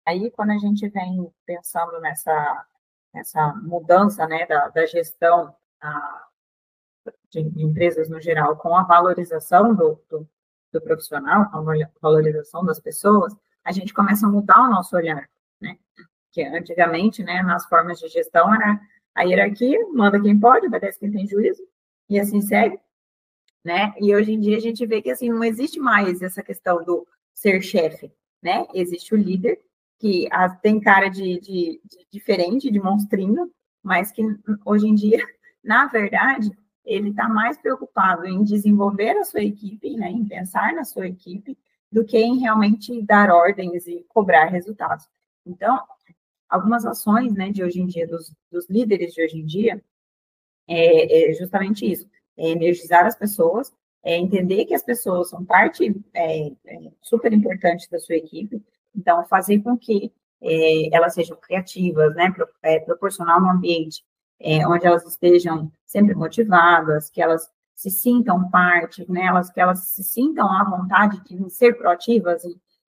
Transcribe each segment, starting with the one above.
Aí, quando a gente vem pensando nessa mudança, né, da gestão de empresas no geral, com a valorização do profissional, com a valorização das pessoas, a gente começa a mudar o nosso olhar, né? Que antigamente, né, nas formas de gestão, era a hierarquia, manda quem pode, obedece quem tem juízo, e assim segue, né? E hoje em dia a gente vê que, assim, não existe mais essa questão do ser chefe, né? Existe o líder, que tem cara de diferente, de monstrinho, mas que hoje em dia, na verdade, ele está mais preocupado em desenvolver a sua equipe, né, em pensar na sua equipe, do que em realmente dar ordens e cobrar resultados. Então, algumas ações, né, de hoje em dia, dos líderes de hoje em dia, é justamente isso, é energizar as pessoas, entender que as pessoas são parte super importante da sua equipe, então fazer com que elas sejam criativas, né, proporcionar um ambiente onde elas estejam sempre motivadas, que elas se sintam parte, né, que elas se sintam à vontade de ser proativas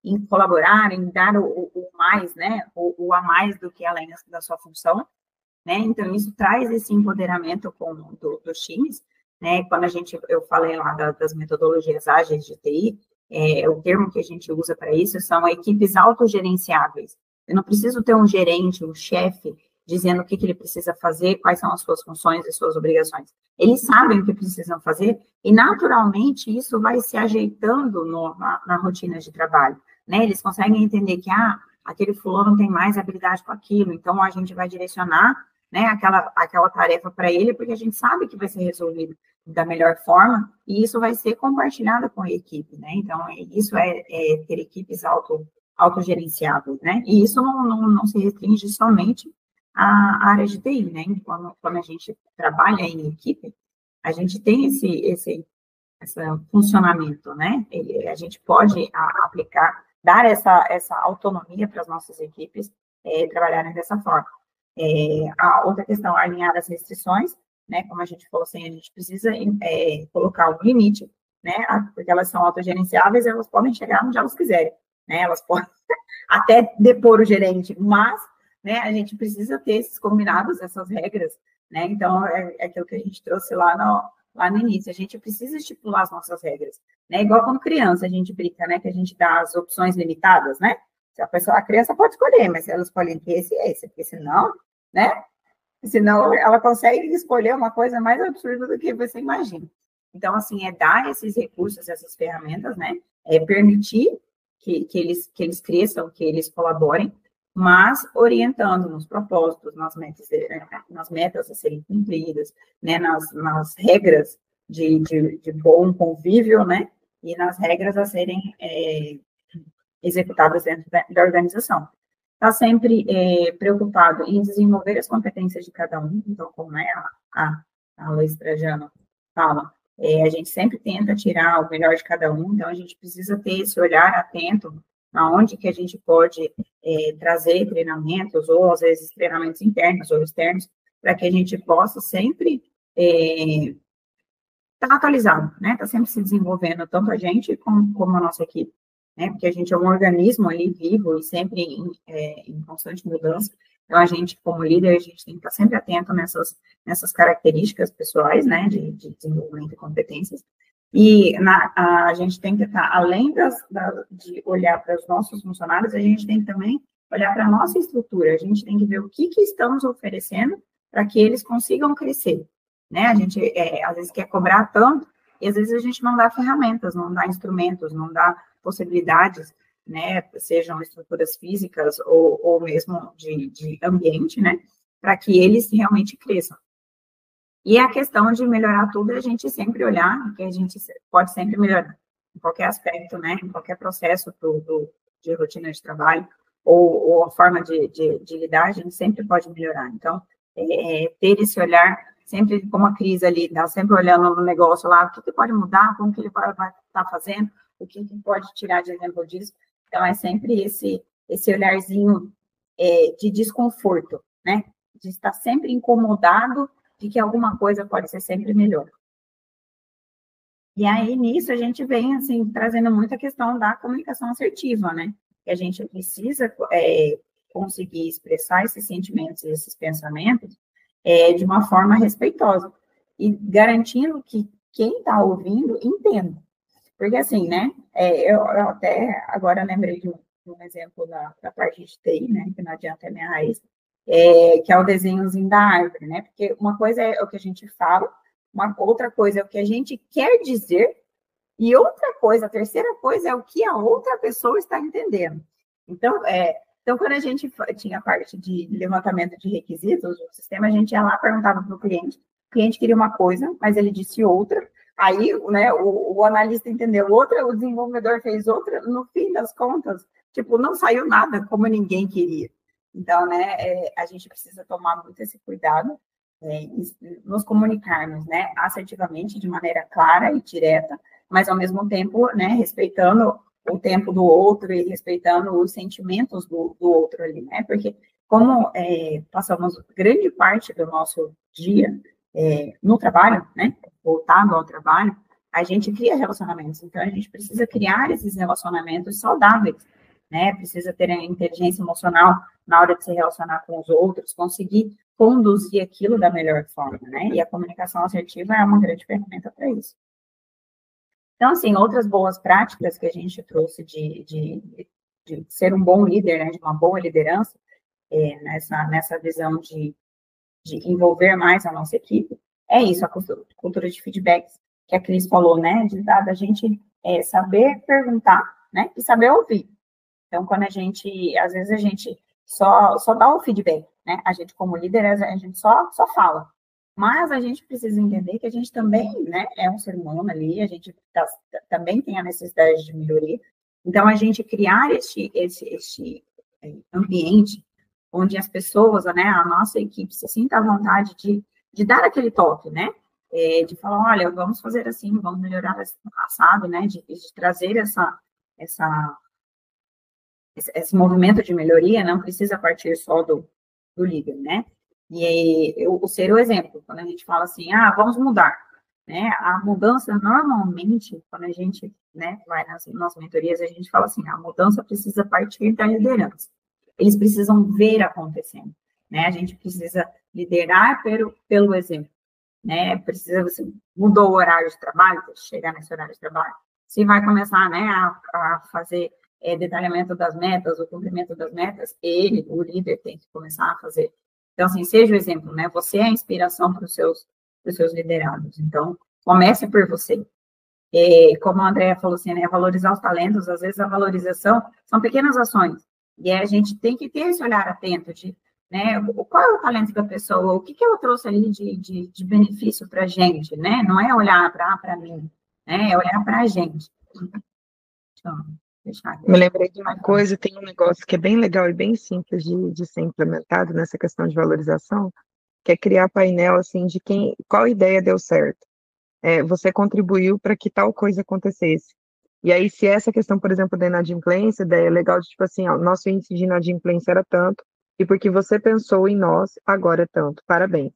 em colaborar, em dar o mais, né, o a mais do que além da sua função, né? Então, isso traz esse empoderamento dos times, né? Quando eu falei lá das metodologias ágeis de TI, o termo que a gente usa para isso são equipes autogerenciáveis. Eu não preciso ter um gerente, um chefe, dizendo o que ele precisa fazer, quais são as suas funções e suas obrigações. Eles sabem o que precisam fazer e, naturalmente, isso vai se ajeitando na rotina de trabalho, né? Eles conseguem entender que, aquele fulano tem mais habilidade com aquilo, então a gente vai direcionar, né, aquela tarefa para ele, porque a gente sabe que vai ser resolvido da melhor forma, e isso vai ser compartilhado com a equipe, né? Então, isso é ter equipes autogerenciáveis, né? E isso não se restringe somente à área de TI, né? Quando a gente trabalha em equipe, a gente tem esse funcionamento, né? A gente pode aplicar, dar essa autonomia para as nossas equipes trabalharem dessa forma. A outra questão, alinhar as restrições, né? Como a gente falou assim, a gente precisa colocar um limite, né? Porque elas são autogerenciáveis, elas podem chegar onde elas quiserem, né? Elas podem até depor o gerente, mas, né, a gente precisa ter esses combinados, essas regras, né? Então, é aquilo que a gente trouxe lá no início, a gente precisa estipular as nossas regras, né? Igual quando criança, a gente brinca, né? Que a gente dá as opções limitadas, né? A criança pode escolher, mas se ela escolhe entre esse e esse, porque senão, né? Senão ela consegue escolher uma coisa mais absurda do que você imagina. Então, assim, dar esses recursos, essas ferramentas, né? Permitir que eles cresçam, que eles colaborem, mas orientando nos propósitos, nas metas a serem cumpridas, né? Nas regras de bom convívio, né? E nas regras a serem executadas dentro da organização. Está sempre preocupado em desenvolver as competências de cada um, então, como a Luiz Trajano fala, a gente sempre tenta tirar o melhor de cada um, então a gente precisa ter esse olhar atento aonde que a gente pode trazer treinamentos, ou às vezes treinamentos internos ou externos, para que a gente possa sempre estar atualizado, né? Está sempre se desenvolvendo, tanto a gente como a nossa equipe, né? Porque a gente é um organismo ali vivo e sempre em constante mudança. Então, a gente, como líder, a gente tem que estar sempre atento nessas características pessoais, né? De desenvolvimento e competências. E a gente tem que estar, além de olhar para os nossos funcionários, a gente tem que também olhar para a nossa estrutura. A gente tem que ver o que estamos oferecendo para que eles consigam crescer, né? A gente, às vezes, quer cobrar tanto, e às vezes a gente não dá ferramentas, não dá instrumentos, não dá possibilidades, né? Sejam estruturas físicas ou mesmo de ambiente, né? Para que eles realmente cresçam. E a questão de melhorar tudo, a gente sempre olhar, que a gente pode sempre melhorar, em qualquer aspecto, né? Em qualquer processo de rotina de trabalho, ou a forma de lidar, a gente sempre pode melhorar. Então, ter esse olhar sempre como a Cris ali, tá sempre olhando no negócio lá, o que pode mudar, como que ele vai estar fazendo, o que pode tirar de exemplo disso. Então, é sempre esse olharzinho de desconforto, né? De estar sempre incomodado de que alguma coisa pode ser sempre melhor. E aí, nisso, a gente vem, assim, trazendo muita questão da comunicação assertiva, né? Que a gente precisa conseguir expressar esses sentimentos e esses pensamentos de uma forma respeitosa e garantindo que quem está ouvindo entenda. Porque, assim, né? Eu até agora lembrei de um exemplo da parte de TI, né? Que não adianta, é minha raiz, que é o desenhozinho da árvore, né? Porque uma coisa é o que a gente fala, uma outra coisa é o que a gente quer dizer, e outra coisa, a terceira coisa é o que a outra pessoa está entendendo. Então, quando a gente tinha a parte de levantamento de requisitos do sistema, a gente ia lá, perguntava para o cliente queria uma coisa, mas ele disse outra, aí, né, o analista entendeu outra, o desenvolvedor fez outra, no fim das contas, tipo, não saiu nada como ninguém queria. Então, né, a gente precisa tomar muito esse cuidado, nos comunicarmos, né, assertivamente, de maneira clara e direta, mas ao mesmo tempo, né, respeitando o tempo do outro e respeitando os sentimentos do outro ali, né, porque como passamos grande parte do nosso dia no trabalho, né, voltado ao trabalho, a gente cria relacionamentos, então a gente precisa criar esses relacionamentos saudáveis, né, precisa ter a inteligência emocional na hora de se relacionar com os outros, conseguir conduzir aquilo da melhor forma, né, e a comunicação assertiva é uma grande ferramenta para isso. Então, assim, outras boas práticas que a gente trouxe de ser um bom líder, né, de uma boa liderança, nessa visão de envolver mais a nossa equipe, é isso, a cultura de feedbacks, que a Cris falou, né, da gente saber perguntar, né, e saber ouvir. Então, quando às vezes a gente só dá o feedback, né, a gente como líder, a gente só fala, mas a gente precisa entender que a gente também, né, é um ser humano ali, a gente também tem a necessidade de melhoria. Então, a gente criar este ambiente onde as pessoas, né, a nossa equipe se sinta à vontade de dar aquele toque, né, de falar, olha, vamos fazer assim, vamos melhorar assado, né, de trazer esse movimento de melhoria, não precisa partir só do líder, né, e eu ser o exemplo, quando a gente fala assim, vamos mudar, né, a mudança, normalmente, quando a gente, né, vai nas mentorias, a gente fala assim, a mudança precisa partir da liderança. Eles precisam ver acontecendo, né, a gente precisa liderar pelo exemplo, né, precisa, você mudou o horário de trabalho, chegar nesse horário de trabalho, se vai começar, né, a fazer detalhamento das metas, o cumprimento das metas, o líder, tem que começar a fazer. Então, assim, seja o exemplo, né? Você é a inspiração para os seus liderados. Então, comece por você. Como a Andrea falou assim, né? Valorizar os talentos, às vezes a valorização são pequenas ações. E a gente tem que ter esse olhar atento de, né? Qual é o talento da pessoa? O que ela trouxe ali de benefício para a gente, né? Não é olhar para mim, né? É olhar para a gente. Então, me lembrei de uma coisa, tem um negócio que é bem legal e bem simples de ser implementado nessa questão de valorização, que é criar painel assim de qual ideia deu certo. Você contribuiu para que tal coisa acontecesse. E aí, se essa questão, por exemplo, da inadimplência, é legal de tipo assim, ó, nosso índice de inadimplência era tanto, e porque você pensou em nós, agora é tanto. Parabéns.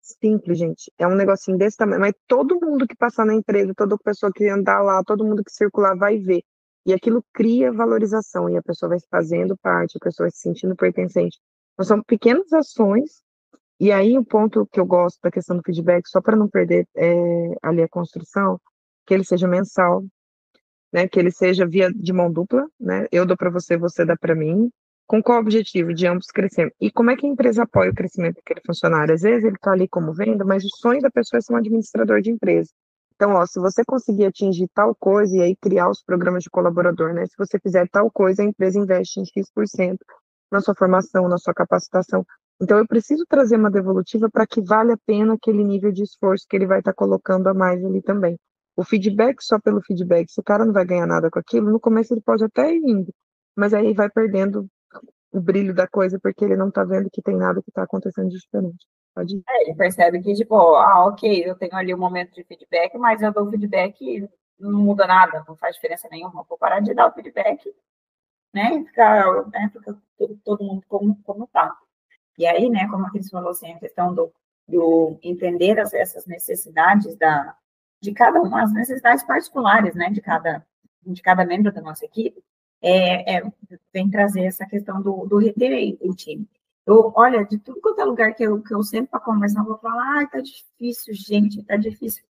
Simples, gente. É um negocinho desse tamanho, mas todo mundo que passar na empresa, toda pessoa que andar lá, todo mundo que circular vai ver. E aquilo cria valorização, e a pessoa vai se fazendo parte, a pessoa vai se sentindo pertencente. Então, são pequenas ações, e aí o ponto que eu gosto da questão do feedback, só para não perder ali a construção, que ele seja mensal, né, que ele seja via de mão dupla, né, eu dou para você, você dá para mim, com qual objetivo? De ambos crescermos. E como é que a empresa apoia o crescimento daquele funcionário? Às vezes ele está ali como venda, mas o sonho da pessoa é ser um administrador de empresa. Então, ó, se você conseguir atingir tal coisa e aí criar os programas de colaborador, né? Se você fizer tal coisa, a empresa investe em X% na sua formação, na sua capacitação. Então, eu preciso trazer uma devolutiva para que valha a pena aquele nível de esforço que ele vai estar colocando a mais ali também. O feedback só pelo feedback, se o cara não vai ganhar nada com aquilo, no começo ele pode até ir indo, mas aí vai perdendo o brilho da coisa porque ele não está vendo que tem nada que está acontecendo de diferente. Pode ir. Ele percebe que, tipo, ok, eu tenho ali um momento de feedback, mas eu dou feedback e não muda nada, não faz diferença nenhuma. Vou parar de dar o feedback, né? E fica todo mundo como tá. E aí, né, como a Cris falou assim, a questão do entender essas necessidades de cada uma, as necessidades particulares, né, de cada membro da nossa equipe, vem trazer essa questão do reter o time. Olha, de tudo quanto é lugar que eu sento para conversar, eu vou falar, tá difícil, gente, tá difícil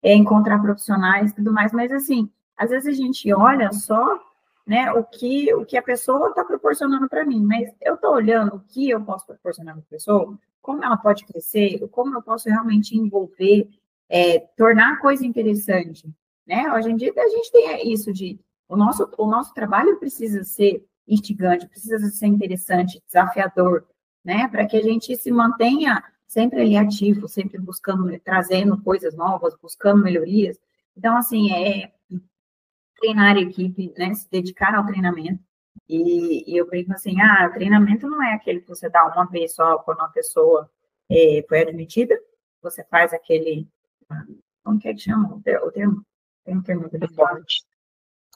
encontrar profissionais e tudo mais, mas assim, às vezes a gente olha só, né, o que a pessoa está proporcionando para mim, mas eu estou olhando o que eu posso proporcionar para a pessoa, como ela pode crescer, como eu posso realmente envolver, tornar a coisa interessante, né? Hoje em dia a gente tem isso de o nosso trabalho precisa ser instigante, precisa ser interessante, desafiador, né? Para que a gente se mantenha sempre ali ativo, sempre buscando, trazendo coisas novas, buscando melhorias. Então, assim, treinar a equipe, né? Se dedicar ao treinamento. E eu brinco assim, o treinamento não é aquele que você dá uma vez só quando uma pessoa foi admitida, você faz aquele, como que chama o termo? Tem um termo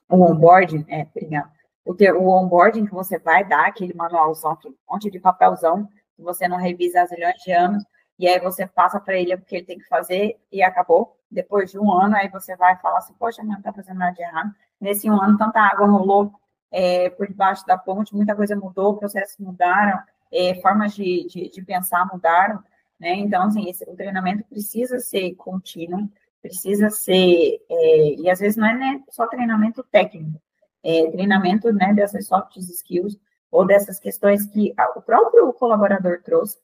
o onboarding, obrigada. O onboarding que você vai dar, aquele manualzão, aquele monte de papelzão, que você não revisa há zilhões de anos, e aí você passa para ele o que ele tem que fazer e acabou. Depois de um ano, aí você vai falar assim, poxa, mas não está fazendo nada de errado. Nesse um ano, tanta água rolou por debaixo da ponte, muita coisa mudou, processos mudaram, formas de pensar mudaram, né? Então, assim, o treinamento precisa ser contínuo, precisa ser, e às vezes não é né, só treinamento técnico, treinamento, né, dessas soft skills, ou dessas questões que o próprio colaborador trouxe,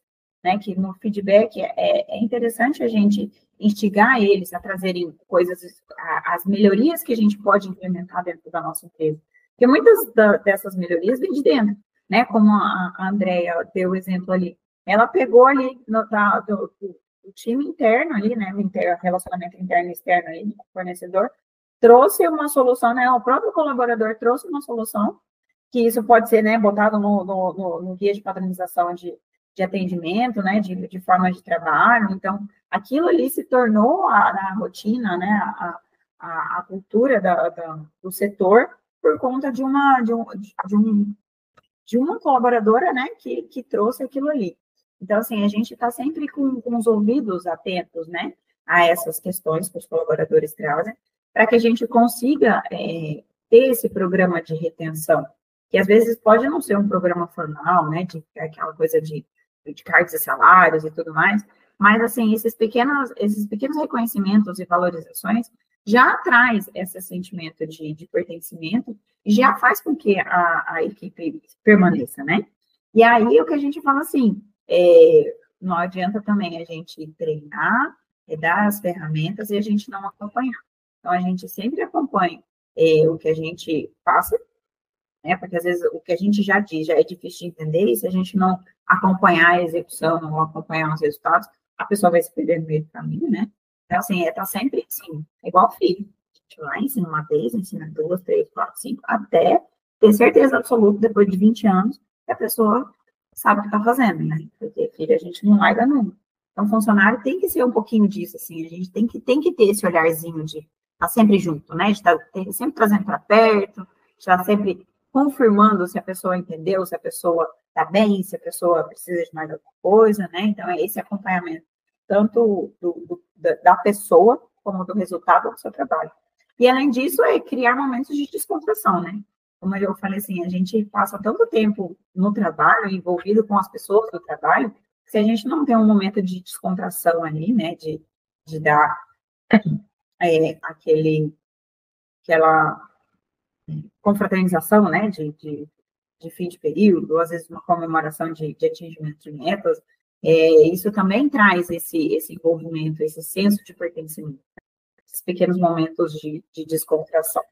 né, que no feedback é interessante a gente instigar eles a trazerem coisas, as melhorias que a gente pode implementar dentro da nossa empresa. Porque muitas dessas melhorias vêm de dentro, né, como a Andrea deu o exemplo ali. Ela pegou ali o time interno ali, né, relacionamento interno e externo ali, do fornecedor, trouxe uma solução, né, o próprio colaborador trouxe uma solução, que isso pode ser, né, botado no guia de padronização de atendimento, né, de forma de trabalho, então, aquilo ali se tornou a rotina, né, a cultura do setor, por conta de uma colaboradora, né, que trouxe aquilo ali. Então, assim, a gente está sempre com os ouvidos atentos, né, a essas questões que os colaboradores trazem, para que a gente consiga ter esse programa de retenção, que às vezes pode não ser um programa formal, né, de aquela coisa de cargos e salários e tudo mais, mas, assim, esses pequenos reconhecimentos e valorizações já traz esse sentimento de pertencimento e já faz com que a equipe permaneça, né? E aí, o que a gente fala assim, não adianta também a gente treinar, dar as ferramentas e a gente não acompanhar. Então, a gente sempre acompanha o que a gente passa, né? Porque às vezes o que a gente já diz já é difícil de entender, e se a gente não acompanhar a execução, não acompanhar os resultados, a pessoa vai se perder no meio do caminho, né? Então, assim, tá sempre assim, igual filho. A gente vai, ensina uma vez, ensina 2, 3, 4, 5, até ter certeza absoluta, depois de 20 anos, que a pessoa sabe o que está fazendo, né? Porque filho a gente não larga nunca. Então, funcionário tem que ser um pouquinho disso, assim, a gente tem que ter esse olharzinho de estar sempre junto, né? De estar sempre trazendo para perto, de estar sempre confirmando se a pessoa entendeu, se a pessoa está bem, se a pessoa precisa de mais alguma coisa, né? Então, é esse acompanhamento, tanto da pessoa, como do resultado do seu trabalho. E, além disso, é criar momentos de descontração, né? Como eu falei assim, a gente passa tanto tempo no trabalho, envolvido com as pessoas do trabalho, que se a gente não tem um momento de descontração ali, né? De dar aquela confraternização, né, de fim de período, ou às vezes uma comemoração de atingimento de metas, isso também traz esse envolvimento, esse senso de pertencimento, esses pequenos momentos de descontração.